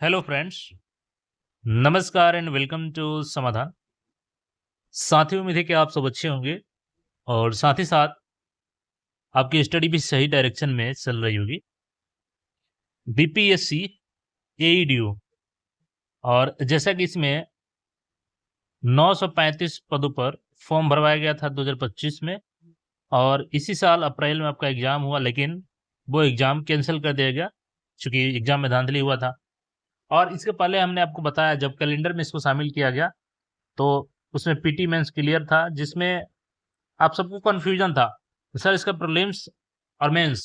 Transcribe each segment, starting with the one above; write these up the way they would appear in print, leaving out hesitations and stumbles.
Hello friends, नमस्कार and welcome to समाधान। साथियों, उम्मीद है कि आप सब अच्छे होंगे और साथ ही साथ आपकी स्टडी भी सही डायरेक्शन में चल रही होगी। बीपीएससी, एईडीओ और जैसा कि इसमें 935 पदों पर फॉर्म भरवाया गया था 2025 में और इसी साल अप्रैल में आपका एग्ज़ाम हुआ, लेकिन वो एग्ज़ाम कैंसल कर दिया गया चूँकि एग्ज़ाम में धांधली हुआ था। और इसके पहले हमने आपको बताया जब कैलेंडर में इसको शामिल किया गया, तो उसमें पीटी मेंस क्लियर था, जिसमें आप सबको कन्फ्यूजन था, सर इसका प्रीलिम्स और मेंस।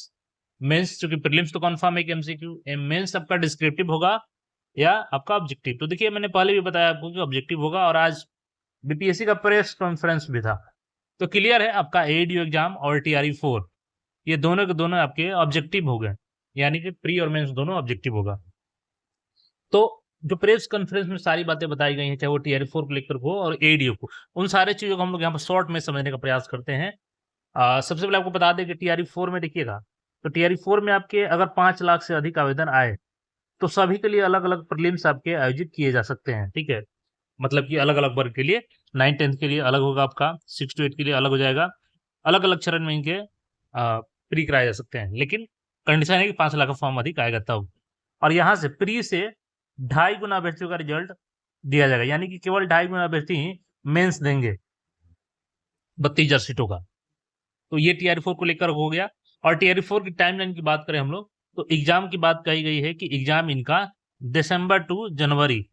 मेंस चूँकि प्रीलिम्स तो कन्फर्म है कि एमसीक्यू, मेंस आपका डिस्क्रिप्टिव होगा या आपका ऑब्जेक्टिव। तो देखिए, मैंने पहले भी बताया आपको कि ऑब्जेक्टिव होगा और आज बीपीएससी का प्रेस कॉन्फ्रेंस भी था। तो क्लियर है, आपका एईडीओ एग्जाम और टीआरई 4 ये दोनों के दोनों आपके ऑब्जेक्टिव हो गए, यानी कि प्री और मेंस दोनों ऑब्जेक्टिव होगा। तो जो प्रेस कॉन्फ्रेंस में सारी बातें बताई गई हैं, चाहे वो टीआरई 4 को लेकर हो और एईडीओ को, उन सारे चीज़ों को हम लोग यहाँ पर शॉर्ट में समझने का प्रयास करते हैं। सबसे पहले आपको बता दें कि टीआरई 4 में देखिएगा, तो टीआरई 4 में आपके अगर 5 लाख से अधिक आवेदन आए, तो सभी के लिए अलग-अलग प्रीलिम्स आपके आयोजित किए जा सकते हैं, ठीक है? मतलब कि अलग-अलग वर्ग के लिए 9-10th के लिए अलग होगा आपका, 6 to 8 के लिए अलग हो जाएगा। अलग-अलग चरण में इनके प्री कराए जा सकते हैं, लेकिन कंडीशन है कि 5 लाख का फॉर्म अधिक आएगा तब। और यहाँ से प्री से 2.5 गुना अभ्यर्थियों का रिजल्ट दिया जाएगा, यानी कि केवल 2.5 गुना अभ्यर्थी ही मेंस देंगे 32,000 सीटों का। तो ये टीआरई 4 को लेकर हो गया। और टीआरई 4 की टाइमलाइन की बात करें हम लोग, तो एग्जाम की बात कही गई है कि एग्जाम इनका दिसंबर टू जनवरी,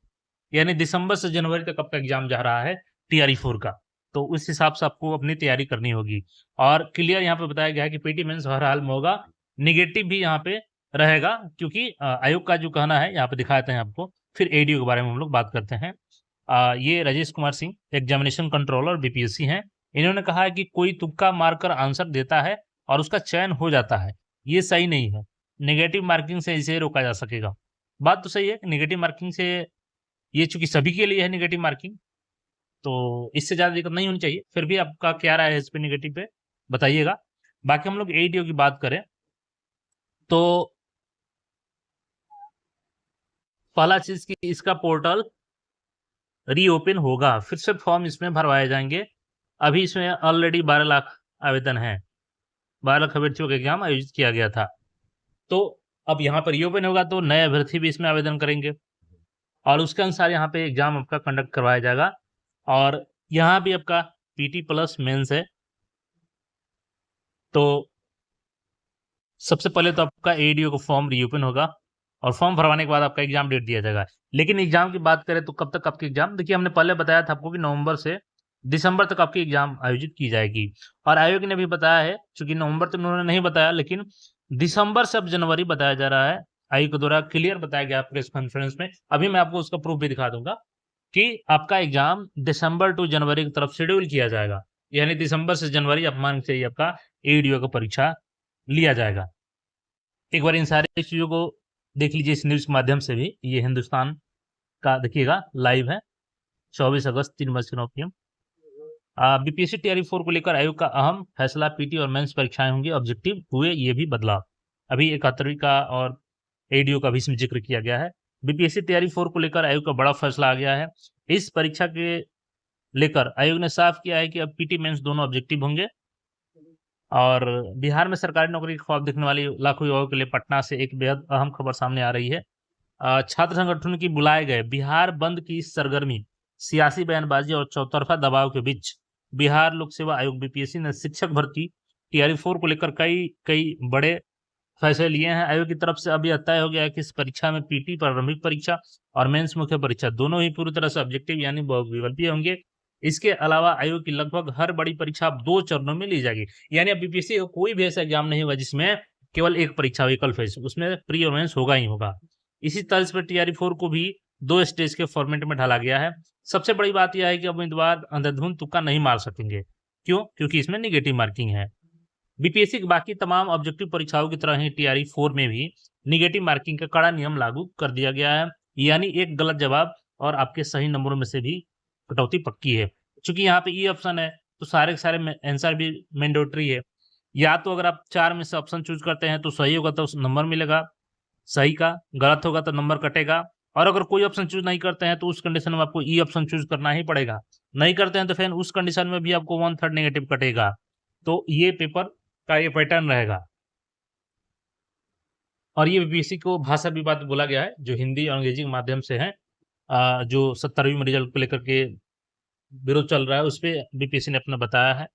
यानी दिसंबर से जनवरी तक आपका एग्जाम जा रहा है टीआरई 4 का। तो उस हिसाब से आपको अपनी तैयारी करनी होगी। और क्लियर यहाँ पे बताया गया है कि पीटी मेंस हर हाल में होगा, निगेटिव भी यहाँ पे रहेगा, क्योंकि आयोग का जो कहना है यहाँ पे दिखाते हैं आपको। फिर एडीओ के बारे में हम लोग बात करते हैं। ये Rajesh Kumar Singh examination controller BPSC हैं। इन्होंने कहा है कि कोई तुक्का मारकर आंसर देता है और उसका चयन हो जाता है, ये सही नहीं है। नेगेटिव मार्किंग से इसे रोका जा सकेगा। बात तो सही है, नेगेटिव मार्किंग से ये चूंकि सभी के लिए है नेगेटिव मार्किंग, तो इससे ज़्यादा दिक्कत नहीं होनी चाहिए। फिर भी आपका क्या राय है इस पे, नेगेटिव पे बताइएगा। बाकी हम लोग एडीओ की बात करें तो पहला चीज़ कि इसका पोर्टल रीओपन होगा, फिर से फॉर्म इसमें भरवाए जाएंगे। अभी इसमें ऑलरेडी 12 लाख आवेदन हैं, 12 लाख अभ्यर्थियों का एग्जाम आयोजित किया गया था। तो अब यहाँ पर रीओपन होगा तो नए अभ्यर्थी भी इसमें आवेदन करेंगे और उसके अनुसार यहाँ पे एग्जाम आपका कंडक्ट करवाया जाएगा। और यहाँ भी आपका पीटी प्लस मेंस है। तो सबसे पहले तो आपका एडीओ का फॉर्म रीओपन होगा और फॉर्म भरवाने के बाद आपका एग्जाम डेट दिया जाएगा। लेकिन एग्जाम की बात करें तो कब तक आपकी एग्जाम, देखिए हमने पहले बताया था आपको कि नवंबर से दिसंबर तक आपकी एग्जाम आयोजित की जाएगी। और आयोग ने भी बताया है, चूंकि नवंबर तो उन्होंने नहीं बताया, लेकिन दिसंबर से अब जनवरी बताया जा रहा है। आयोग के द्वारा क्लियर बताया गया प्रेस कॉन्फ्रेंस में। अभी मैं आपको उसका प्रूफ भी दिखा दूंगा कि आपका एग्जाम दिसंबर टू जनवरी की तरफ शेड्यूल किया जाएगा, यानी दिसंबर से जनवरी आप मान के चलिए आपका एडीओ का परीक्षा लिया जाएगा। एक बार इन सारी चीज़ों को देख लीजिए इस न्यूज़ के माध्यम से भी। ये हिंदुस्तान का देखिएगा, लाइव है, 24 अगस्त 3:09 PM। बीपीएससी टीआरई 4 को लेकर आयोग का अहम फैसला, पीटी और मेंस परीक्षाएं होंगी ऑब्जेक्टिव, हुए ये भी बदलाव। अभी 71वीं का और एडीओ का भी इसमें जिक्र किया गया है। बीपीएससी टीआरई 4 को लेकर आयोग का बड़ा फैसला आ गया है। इस परीक्षा के लेकर आयोग ने साफ किया है कि अब पीटी मेंस दोनों ऑब्जेक्टिव होंगे। और बिहार में सरकारी नौकरी की ख्वाब देखने वाली लाखों युवाओं के लिए पटना से एक बेहद अहम खबर सामने आ रही है। छात्र संगठन की बुलाए गए बिहार बंद की सरगर्मी, सियासी बयानबाजी और चौतरफा दबाव के बीच बिहार लोक सेवा आयोग बीपीएससी ने शिक्षक भर्ती टीआरई 4 को लेकर कई कई बड़े फैसले लिए हैं। आयोग की तरफ से अब यह तय हो गया है कि इस परीक्षा में पीटी प्रारंभिक परीक्षा और मेंस मुख्य परीक्षा दोनों ही पूरी तरह से ऑब्जेक्टिव यानी बहुविकल्पीय होंगे। इसके अलावा आयोग की लगभग हर बड़ी परीक्षा अब 2 चरणों में ली जाएगी, यानी अब बीपीएससी का कोई भी ऐसा एग्जाम नहीं होगा जिसमें केवल एक परीक्षा विकल्प है, उसमें प्री और मेंस होगा ही होगा। इसी तर्ज पर टीआरई 4 को भी 2 स्टेज के फॉर्मेट में ढाला गया है। सबसे बड़ी बात यह है कि अब उम्मीदवार अंधाधुंध तुक्का नहीं मार सकेंगे। क्यों? क्योंकि इसमें नेगेटिव मार्किंग है। बीपीएससी की बाकी तमाम ऑब्जेक्टिव परीक्षाओं की तरह ही टीआरई 4 में भी नेगेटिव मार्किंग का कड़ा नियम लागू कर दिया गया है, यानी एक गलत जवाब और आपके सही नंबरों में से भी कटौती पक्की है। चूंकि यहाँ पे ये ऑप्शन है तो सारे के सारे आंसर भी मैंडेटरी है। या तो अगर आप 4 में से ऑप्शन चूज करते हैं तो सही होगा तो नंबर मिलेगा सही का, गलत होगा तो नंबर कटेगा। और अगर कोई ऑप्शन चूज नहीं करते हैं तो उस कंडीशन में आपको ई ऑप्शन चूज करना ही पड़ेगा। नहीं करते हैं तो फिर उस कंडीशन में भी आपको 1/3 नेगेटिव कटेगा। तो ये पेपर का ये पैटर्न रहेगा। और ये बीपीएससी को भाषा विवाद बोला गया है, जो हिंदी और अंग्रेजी के माध्यम से है। जो 70वीं रिजल्ट को लेकर के विरोध चल रहा है, उस पे बीपीएससी ने अपना बताया है।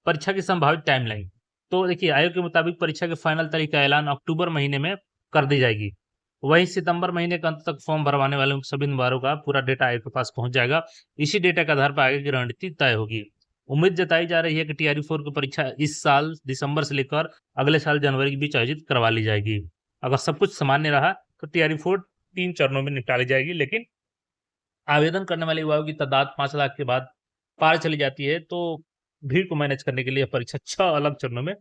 परीक्षा की संभावित टाइमलाइन, तो देखिए आयोग के मुताबिक परीक्षा के फाइनल तारीख का ऐलान अक्टूबर महीने में कर दी जाएगी। वहीं सितंबर महीने के अंत तक फॉर्म भरवाने वाले सभी उम्मीदवारों का पूरा डेटा आयोग के पास पहुंच जाएगा। इसी डेटा के आधार पर आगे की रणनीति तय होगी। उम्मीद जताई जा रही है कि टीआरई 4 की परीक्षा इस साल दिसंबर से लेकर अगले साल जनवरी के बीच आयोजित करवा ली जाएगी। अगर सब कुछ सामान्य रहा तो टीआरई 4 3 चरणों में निपटा ली जाएगी, लेकिन आवेदन करने वाले युवाओं की तादाद 5 लाख के बाद पार चली जाती है, तो भीड़ को मैनेज करने के लिए परीक्षा 6 अलग चरणों में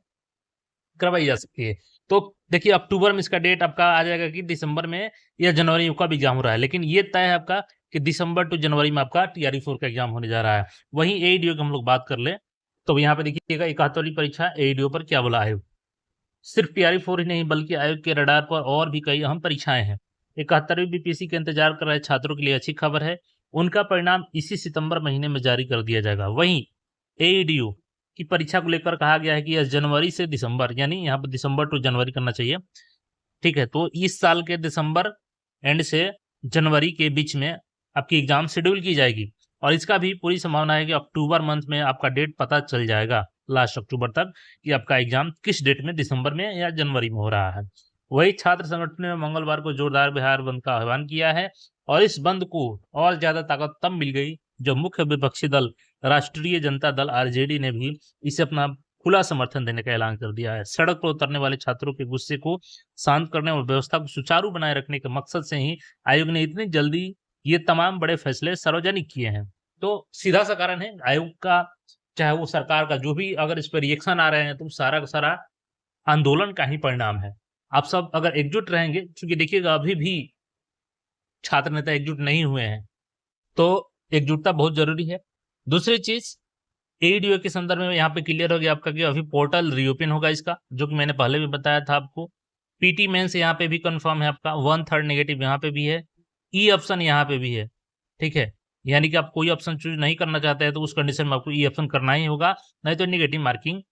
करवाई जा सकती है। तो देखिए अक्टूबर में इसका डेट आपका आ जाएगा कि दिसंबर में या जनवरी का भी एग्जाम हो रहा है, लेकिन ये तय है आपका कि दिसंबर टू जनवरी में आपका टीआरई 4 का एग्जाम होने जा रहा है। वहीं एईडीओ की हम लोग बात कर ले तो यहाँ पे देखिएगा 71वीं परीक्षा एईडीओ पर क्या बोला आयोग। सिर्फ टीआरई 4 ही नहीं बल्कि आयोग के रडार पर और भी कई अहम परीक्षाएं हैं। 71वीं बीपीएससी के इंतजार कर रहे छात्रों के लिए अच्छी खबर है, उनका परिणाम इसी सितंबर महीने में जारी कर दिया जाएगा। वहीं एईडीओ की परीक्षा को लेकर कहा गया है कि यह जनवरी से दिसंबर, यानी यहाँ पर दिसंबर टू जनवरी करना चाहिए, ठीक है। तो इस साल के दिसंबर एंड से जनवरी के बीच में आपकी एग्जाम शेड्यूल की जाएगी, और इसका भी पूरी संभावना है कि अक्टूबर मंथ में आपका डेट पता चल जाएगा, लास्ट अक्टूबर तक, कि आपका एग्जाम किस डेट में, दिसंबर में या जनवरी में हो रहा है। वही छात्र संगठन ने मंगलवार को जोरदार बिहार बंद का आह्वान किया है, और इस बंद को और ज्यादा ताकत तब मिल गई जब मुख्य विपक्षी दल राष्ट्रीय जनता दल आरजेडी ने भी इसे अपना खुला समर्थन देने का ऐलान कर दिया है। सड़क पर उतरने वाले छात्रों के गुस्से को शांत करने और व्यवस्था को सुचारू बनाए रखने के मकसद से ही आयोग ने इतनी जल्दी ये तमाम बड़े फैसले सार्वजनिक किए हैं। तो सीधा सा कारण है आयोग का, चाहे वो सरकार का, जो भी अगर इस पर रिएक्शन आ रहे हैं तो सारा का सारा आंदोलन का ही परिणाम है। आप सब अगर एकजुट रहेंगे, क्योंकि देखिएगा अभी भी छात्र नेता एकजुट नहीं हुए हैं, तो एकजुटता बहुत जरूरी है। दूसरी चीज एईडीओ के संदर्भ में यहाँ पे क्लियर हो गया आपका कि अभी पोर्टल रीओपन होगा इसका, जो कि मैंने पहले भी बताया था आपको। पीटी मेंस यहाँ पे भी कंफर्म है आपका, 1/3 नेगेटिव यहाँ पे भी है, ई ऑप्शन यहाँ पे भी है, ठीक है। यानी कि आप कोई ऑप्शन चूज नहीं करना चाहते हैं तो उस कंडीशन में आपको ई ऑप्शन करना ही होगा, नहीं तो नेगेटिव मार्किंग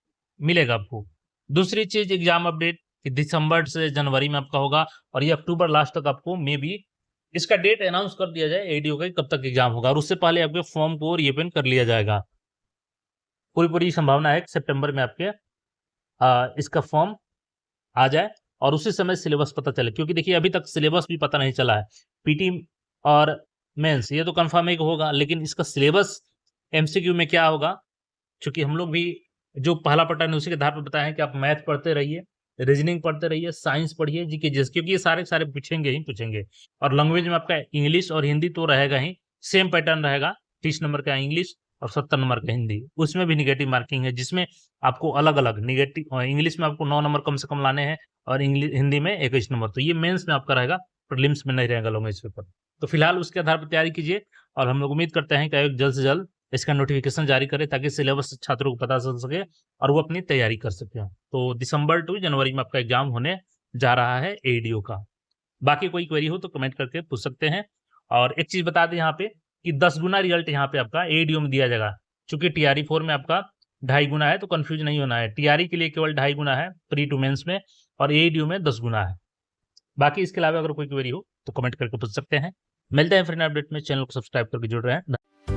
मिलेगा आपको। दूसरी चीज एग्जाम अपडेट कि दिसंबर से जनवरी में आपका होगा, और ये अक्टूबर लास्ट तक आपको मे बी इसका डेट अनाउंस कर दिया जाए एईडीओ का कब तक एग्जाम होगा, और उससे पहले आपके फॉर्म को रीओपन कर लिया जाएगा। पूरी संभावना है कि सितंबर में आपके इसका फॉर्म आ जाए और उसी समय सिलेबस पता चले, क्योंकि देखिए अभी तक सिलेबस भी पता नहीं चला है। पीटी और मेंस ये तो कंफर्म है कि होगा, लेकिन इसका सिलेबस एमसीक्यू में क्या होगा, क्योंकि हम लोग भी जो पहला पैटर्न है उसी के आधार पर बताएं कि आप मैथ पढ़ते रहिए, रीजनिंग पढ़ते रहिए, साइंस पढ़िए, जीके जीएस, क्योंकि ये सारे पूछेंगे ही पूछेंगे। और लैंग्वेज में आपका इंग्लिश और हिंदी तो रहेगा ही, सेम पैटर्न रहेगा, 30 नंबर का इंग्लिश और 70 नंबर का हिंदी। उसमें भी निगेटिव मार्किंग है, जिसमें आपको अलग अलग निगेटिव, इंग्लिश में आपको 9 नंबर कम से कम लाने हैं, और हिंदी में 21 नंबर। तो ये मेंस में आपका रहेगा, प्रीलिम्स में नहीं रहेगा लैंग्वेज पेपर। तो फिलहाल उसके आधार पर तैयारी कीजिए, और हम लोग उम्मीद करते हैं कि आयोग जल्द से जल्द इसका नोटिफिकेशन जारी करे, ताकि सिलेबस छात्रों को पता चल सके और वो अपनी तैयारी कर सके। तो दिसंबर टू जनवरी में आपका एग्जाम होने जा रहा है एईडीओ का। बाकी कोई क्वेरी हो तो कमेंट करके पूछ सकते हैं। और एक चीज बता दें यहाँ पे कि 10 गुना रिजल्ट यहाँ पे आपका एईडीओ में दिया जाएगा, चूंकि टीआरई 4 में आपका 2.5 गुना है, तो कंफ्यूज नहीं होना है। टीआरई के लिए केवल 2.5 गुना है प्री टू मेंस में, और एईडीओ में 10 गुना है। बाकी इसके अलावा अगर कोई क्वेरी हो तो कमेंट करके पूछ सकते हैं। मिलते हैं फिर अपडेट में, चैनल को सब्सक्राइब करके जुड़ रहे हैं।